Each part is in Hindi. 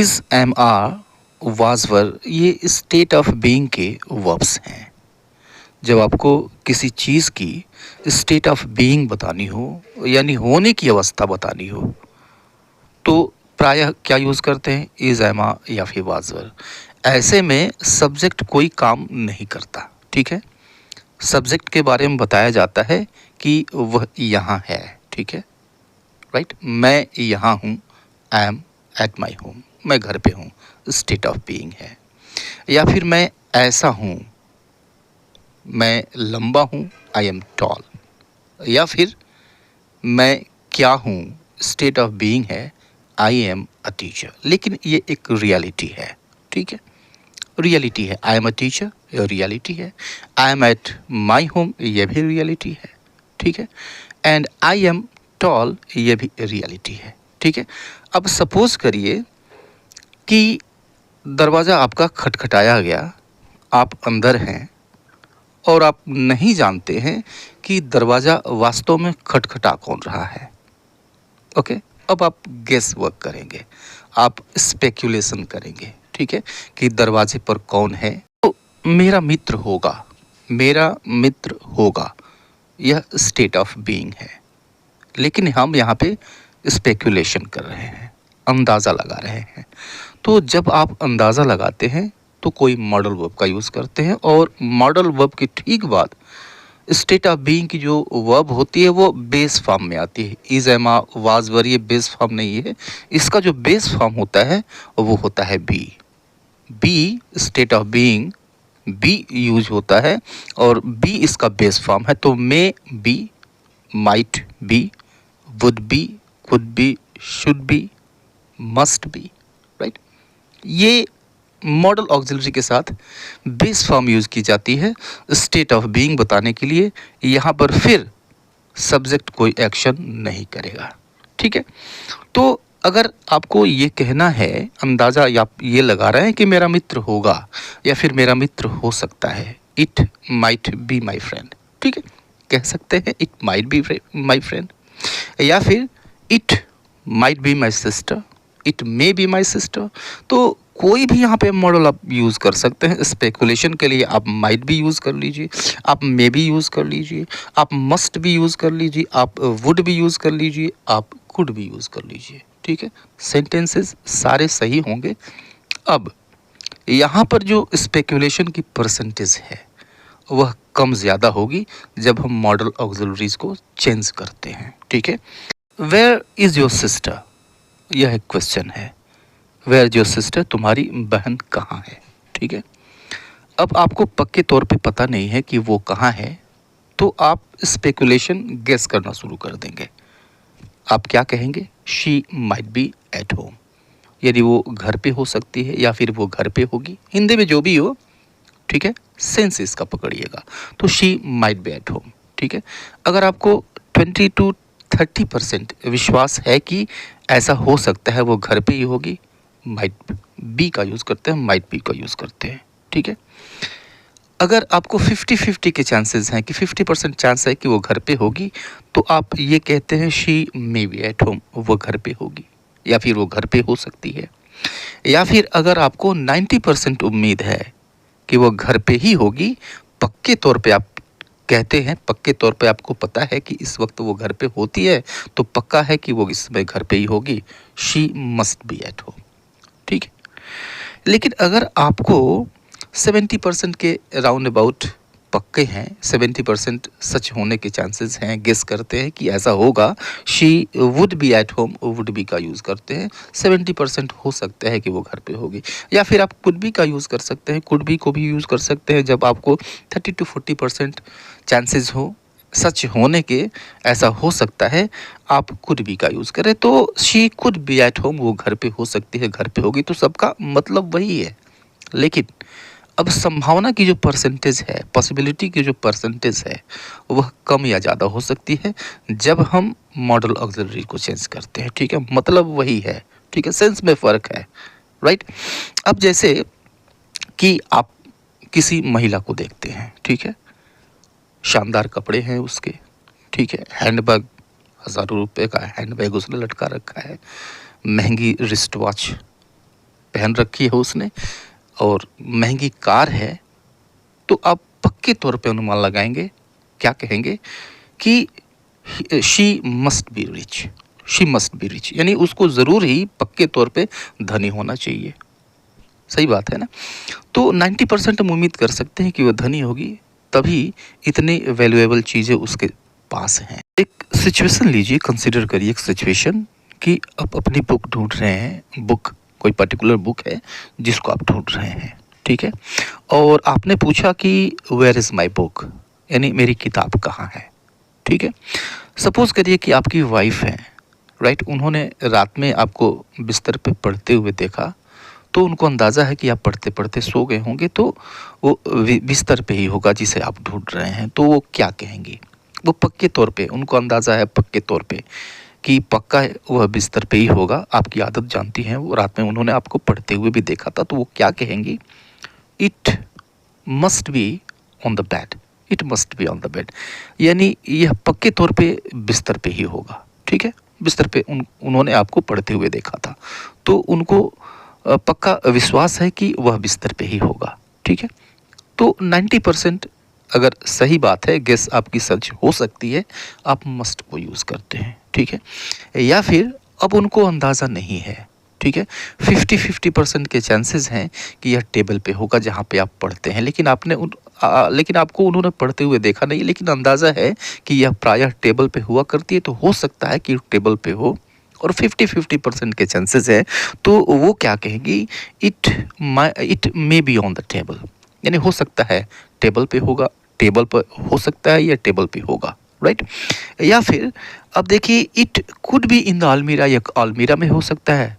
इज, एम, आर, वाज, वर, ये स्टेट ऑफ बीइंग के वर्ब्स हैं। जब आपको किसी चीज़ की स्टेट ऑफ बीइंग बतानी हो, यानी होने की अवस्था बतानी हो, तो प्रायः क्या यूज़ करते हैं, इज, एम, आर या फिर वाज, वर। ऐसे में सब्जेक्ट कोई काम नहीं करता, ठीक है। सब्जेक्ट के बारे में बताया जाता है कि वह यहाँ है, ठीक है, राइट। मैं यहाँ हूँ, I am at my home, मैं घर पे हूँ, स्टेट ऑफ बीइंग है। या फिर मैं ऐसा हूँ, मैं लंबा हूँ, आई एम टॉल। या फिर मैं क्या हूँ, स्टेट ऑफ बीइंग है, आई एम अ टीचर। लेकिन ये एक रियलिटी है, ठीक है, रियलिटी है। आई एम अ टीचर, ये रियलिटी है। I am at my home, ये भी रियलिटी है, ठीक है। एंड आई एम टॉल, ये भी रियलिटी है, ठीक है। अब सपोज करिए कि दरवाज़ा आपका खटखटाया गया, आप अंदर हैं और आप नहीं जानते हैं कि दरवाज़ा वास्तव में खटखटा कौन रहा है। ओके, अब आप गेस वर्क करेंगे, आप स्पेक्यूलेशन करेंगे, ठीक है, कि दरवाजे पर कौन है। तो मेरा मित्र होगा, मेरा मित्र होगा, यह स्टेट ऑफ बीइंग है। लेकिन हम यहाँ पे स्पेक्यूलेशन कर रहे हैं, अंदाज़ा लगा रहे हैं। तो जब आप अंदाज़ा लगाते हैं तो कोई मॉडल वर्ब का यूज़ करते हैं, और मॉडल वर्ब के ठीक बाद स्टेट ऑफ बीइंग की जो वर्ब होती है वो बेस फॉर्म में आती है। इज, एम, आर, वाज, वर ये बेस फॉर्म नहीं है। इसका जो बेस फॉर्म होता है वो होता है be. Be state of being, be use होता है और बी इसका बेस फॉर्म है। तो may be, might be, would be, could be, should be, must be, right. ये मॉडल ऑक्सिलरी के साथ बेस फॉर्म यूज़ की जाती है स्टेट ऑफ बीइंग बताने के लिए। यहाँ पर फिर सब्जेक्ट कोई एक्शन नहीं करेगा, ठीक है। तो अगर आपको ये कहना है, अंदाज़ा या ये लगा रहे हैं कि मेरा मित्र होगा या फिर मेरा मित्र हो सकता है, it might be my friend, ठीक है, कह सकते हैं it might be my friend. या फिर it might be my sister, it may be my sister. तो कोई भी यहाँ पे मॉडल आप यूज़ कर सकते हैं। स्पेकुलेशन के लिए आप माइट भी यूज़ कर लीजिए, आप मे भी यूज़ कर लीजिए, आप मस्ट भी यूज़ कर लीजिए, आप वुड भी यूज़ कर लीजिए, आप कुड भी यूज़ कर लीजिए, ठीक है। सेंटेंसेस सारे सही होंगे। अब यहाँ पर जो स्पेकुलेशन की परसेंटेज है वह कम ज़्यादा होगी जब हम मॉडल ऑक्सिलरीज को चेंज करते हैं, ठीक है। वेयर इज़ योर सिस्टर, यह एक क्वेश्चन है। वेयर इज योर सिस्टर, तुम्हारी बहन कहाँ है, ठीक है। अब आपको पक्के तौर पे पता नहीं है कि वो कहाँ है, तो आप स्पेकुलेशन गेस करना शुरू कर देंगे। आप क्या कहेंगे, she might be at home, यदि वो घर पे हो सकती है या फिर वो घर पे होगी, हिंदी में जो भी हो, ठीक है, सेंस इसका पकड़िएगा। तो she might be at home, ठीक है। अगर आपको 20 to 30% विश्वास है कि ऐसा हो सकता है वो घर पे ही होगी, माइट बी का यूज़ करते हैं, माइट बी का यूज़ करते हैं, ठीक है। अगर आपको 50-50 के चांसेस हैं कि 50% चांस है कि वो घर पे होगी, तो आप ये कहते हैं she may be at home, वो घर पे होगी या फिर वो घर पे हो सकती है। या फिर अगर आपको 90% उम्मीद है कि वो घर पे ही होगी, पक्के तौर पे आप कहते हैं, पक्के तौर पे आपको पता है कि इस वक्त वो घर पे होती है, तो पक्का है कि वो इस समय घर पे ही होगी, she must be at home, ठीक है। लेकिन अगर आपको 70% के राउंड अबाउट पक्के हैं, 70% सच होने के चांसेस हैं, गेस करते हैं कि ऐसा होगा, she would be at home, would be का यूज़ करते हैं। 70% हो सकता है कि वो घर पे होगी। या फिर आप कुड बी का यूज़ कर सकते हैं, कुड बी को भी यूज़ कर सकते हैं जब आपको 30 to 40% चांसेस हो सच होने के, ऐसा हो सकता है, आप कुड बी का यूज़ करें। तो she could be at home, वो घर पे हो सकती है, घर पे होगी, तो सबका मतलब वही है। लेकिन अब संभावना की जो परसेंटेज है, पॉसिबिलिटी की जो परसेंटेज है, वह कम या ज़्यादा हो सकती है जब हम मॉडल ऑक्सिलरी को चेंज करते हैं, ठीक है। मतलब वही है, ठीक है, सेंस में फ़र्क है, राइट। अब जैसे कि आप किसी महिला को देखते हैं, ठीक है, शानदार कपड़े हैं उसके, ठीक है, हैंडबैग, हज़ारों रुपए का हैंडबैग उसने लटका रखा है, महंगी रिस्ट वॉच पहन रखी है उसने और महंगी कार है, तो आप पक्के तौर पे अनुमान लगाएंगे, क्या कहेंगे कि she must be rich, she must be rich, यानी उसको ज़रूर ही पक्के तौर पे धनी होना चाहिए। सही बात है ना? तो 90% हम उम्मीद कर सकते हैं कि वो धनी होगी, तभी इतनी वैल्यूएबल चीज़ें उसके पास हैं। एक सिचुएशन लीजिए, कंसिडर करिए एक सिचुएशन कि आप अपनी बुक ढूंढ रहे हैं, बुक कोई पर्टिकुलर बुक है जिसको आप ढूंढ रहे हैं, ठीक है? और आपने पूछा कि वेयर इज़ माई बुक, यानी मेरी किताब कहाँ है, ठीक है? सपोज़ करिए कि आपकी वाइफ है, राइट? उन्होंने रात में आपको बिस्तर पे पढ़ते हुए देखा, तो उनको अंदाज़ा है कि आप पढ़ते-पढ़ते सो गए होंगे, तो वो बिस्तर पे ही होगा जिसे आप ढूँढ रहे हैं, तो वो क्या कहेंगी? वो पक्के तौर पे, उनको अंदाज़ा है पक्के तौर पे कि पक्का है वह बिस्तर पे ही होगा। आपकी आदत जानती हैं, वो रात में उन्होंने आपको पढ़ते हुए भी देखा था, तो वो क्या कहेंगी? It must be on the bed, it must be on the bed, यानी यह पक्के तौर पे बिस्तर पे ही होगा, ठीक है? बिस्तर पे उन्होंने आपको पढ़ते हुए देखा था, तो उनको पक्का विश्वास है कि वह बिस्तर पे ही होगा, ठीक है? तो 90% अगर सही बात है, गेस आपकी सच हो सकती है, आप मस्ट को यूज़ करते हैं, ठीक है? या फिर अब उनको अंदाज़ा नहीं है, ठीक है? 50-50% के चांसेस हैं कि यह टेबल पे होगा जहाँ पे आप पढ़ते हैं, लेकिन लेकिन आपको उन्होंने पढ़ते हुए देखा नहीं, लेकिन अंदाज़ा है कि यह प्रायः टेबल पे हुआ करती है, तो हो सकता है कि टेबल पे हो, और 50-50% के चांसेस हैं, तो वो क्या कहेंगी? It may be on the table, यानी हो सकता है टेबल पे होगा, टेबल पर हो सकता है या टेबल पे होगा, राइट? या फिर अब देखिए, it could be in the अलमीरा, या अलमीरा में हो सकता है।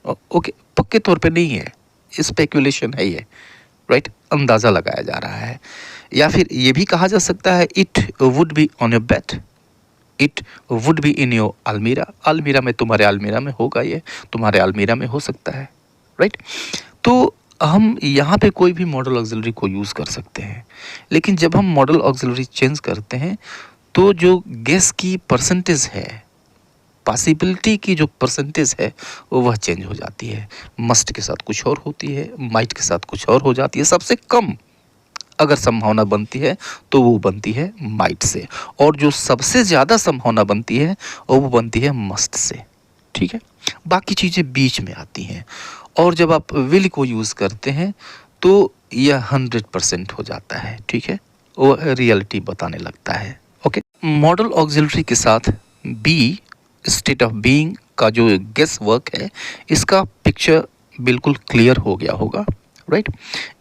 ओके, पक्के तौर पे नहीं है, स्पेकुलेशन है ये, राइट? अंदाज़ा लगाया जा रहा है। या फिर ये भी कहा जा सकता है it would be on your bed, it would be in your अलमीरा, अलमीरा में, तुम्हारे अलमीरा में होगा, ये तुम्हारे अलमीरा में हो सकता है, राइट? तो हम यहाँ पे कोई भी मॉडल ऑक्सिलरी को यूज़ कर सकते हैं, लेकिन जब हम मॉडल ऑक्सिलरी चेंज करते हैं, तो जो गेस की परसेंटेज है, पॉसिबिलिटी की जो परसेंटेज है, वह चेंज हो जाती है। मस्ट के साथ कुछ और होती है, माइट के साथ कुछ और हो जाती है। सबसे कम अगर संभावना बनती है तो वो बनती है माइट से, और जो सबसे ज़्यादा संभावना बनती है वो बनती है मस्ट से, ठीक है? बाकी चीज़ें बीच में आती हैं, और जब आप विल को यूज़ करते हैं तो यह 100% हो जाता है, ठीक है? वो रियलिटी बताने लगता है। ओके, मॉडल ऑक्सिलरी के साथ बी, स्टेट ऑफ बीइंग का जो गेस वर्क है, इसका पिक्चर बिल्कुल क्लियर हो गया होगा, राइट?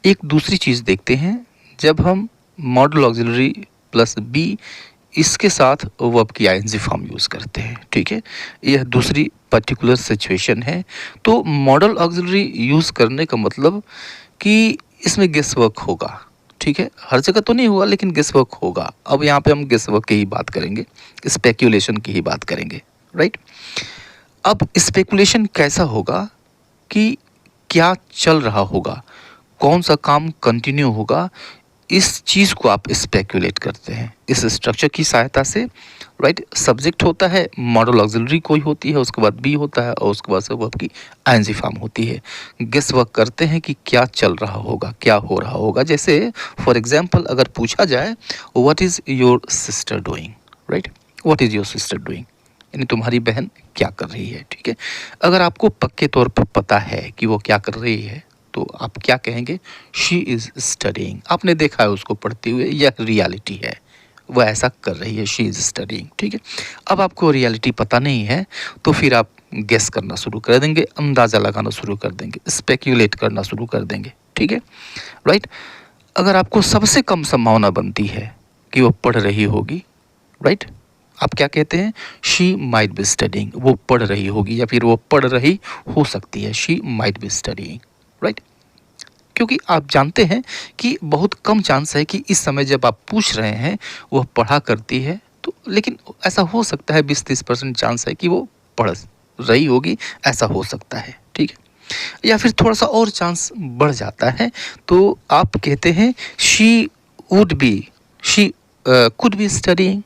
एक दूसरी चीज़ देखते हैं, जब हम मॉडल ऑक्सिलरी प्लस बी, इसके साथ वर्ब की आईएनजी फॉर्म यूज़ करते हैं, ठीक है? यह दूसरी पर्टिकुलर सिचुएशन है। तो मॉडल ऑक्सिलरी यूज़ करने का मतलब कि इसमें गेस वर्क होगा, ठीक है? हर जगह तो नहीं होगा, लेकिन गेस वर्क होगा। अब यहाँ पे हम गेस वर्क की ही बात करेंगे, स्पेक्यूलेशन की ही बात करेंगे, राइट? अब स्पेकुलेशन कैसा होगा कि क्या चल रहा होगा, कौन सा काम कंटिन्यू होगा, इस चीज़ को आप स्पेकुलेट करते हैं इस स्ट्रक्चर की सहायता से, राइट? सब्जेक्ट होता है, मॉडल ऑक्सिलरी कोई होती है, उसके बाद बी होता है, और उसके बाद से वर्ब की आईएनजी फॉर्म होती है। गेस वर्क करते हैं कि क्या चल रहा होगा, क्या हो रहा होगा। जैसे फॉर एग्जांपल अगर पूछा जाए, what is your sister doing, right? What is your sister doing, यानी तुम्हारी बहन क्या कर रही है, ठीक है? अगर आपको पक्के तौर पर पता है कि वो क्या कर रही है, तो आप क्या कहेंगे? She is studying. आपने देखा है उसको पढ़ते हुए, यह रियलिटी है, वह ऐसा कर रही है, शी इज़ स्टडीइंग, ठीक है? अब आपको रियलिटी पता नहीं है, तो फिर आप गेस करना शुरू कर देंगे, अंदाज़ा लगाना शुरू कर देंगे, स्पेक्यूलेट करना शुरू कर देंगे, ठीक है? राइट? अगर आपको सबसे कम संभावना बनती है कि वो पढ़ रही होगी, राइट? आप क्या कहते हैं? शी माइट बी स्टडीइंग, वो पढ़ रही होगी, या फिर वो पढ़ रही हो सकती है, she might be studying, right? क्योंकि आप जानते हैं कि बहुत कम चांस है कि इस समय जब आप पूछ रहे हैं वह पढ़ा करती है, तो लेकिन ऐसा हो सकता है 20-30% चांस है कि वो पढ़ रही होगी, ऐसा हो सकता है, ठीक है? या फिर थोड़ा सा और चांस बढ़ जाता है, तो आप कहते हैं she would be, she could be studying,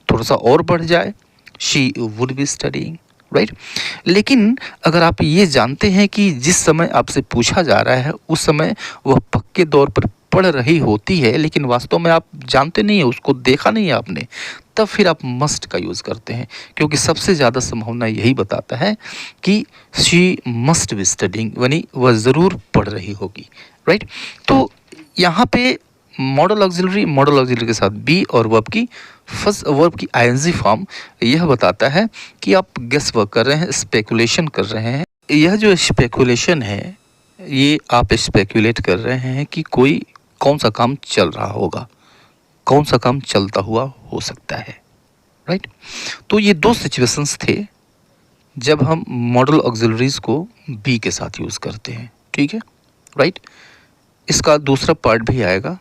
थोड़ा सा और बढ़ जाए, she would be studying, right. लेकिन अगर आप ये जानते हैं कि जिस समय आपसे पूछा जा रहा है उस समय वह पक्के तौर पर पढ़ रही होती है, लेकिन वास्तव में आप जानते नहीं है, उसको देखा नहीं है आपने, तब फिर आप मस्ट का यूज़ करते हैं, क्योंकि सबसे ज़्यादा संभावना यही बताता है कि शी मस्ट बी स्टडिंग, यानी वह ज़रूर पढ़ रही होगी, राइट। तो यहाँ पे मॉडल ऑक्सिलरी के साथ बी और वर्ब की फर्स्ट वर्ब की आईएनजी फॉर्म यह बताता है कि आप गेस वर्क कर रहे हैं, स्पेकुलेशन कर रहे हैं। यह जो स्पेकुलेशन है, ये आप स्पेकुलेट कर रहे हैं कि कोई कौन सा काम चल रहा होगा, कौन सा काम चलता हुआ हो सकता है, राइट। तो ये दो सिचुएशंस थे जब हम मॉडल ऑक्सिलरीज को बी के साथ यूज़ करते हैं, ठीक है, राइट। इसका दूसरा पार्ट भी आएगा,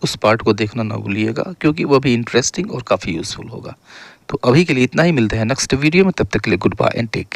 उस पार्ट को देखना ना भूलिएगा, क्योंकि वह भी इंटरेस्टिंग और काफ़ी यूज़फुल होगा। तो अभी के लिए इतना ही, मिलते हैं नेक्स्ट वीडियो में, तब तक के लिए good bye and take care.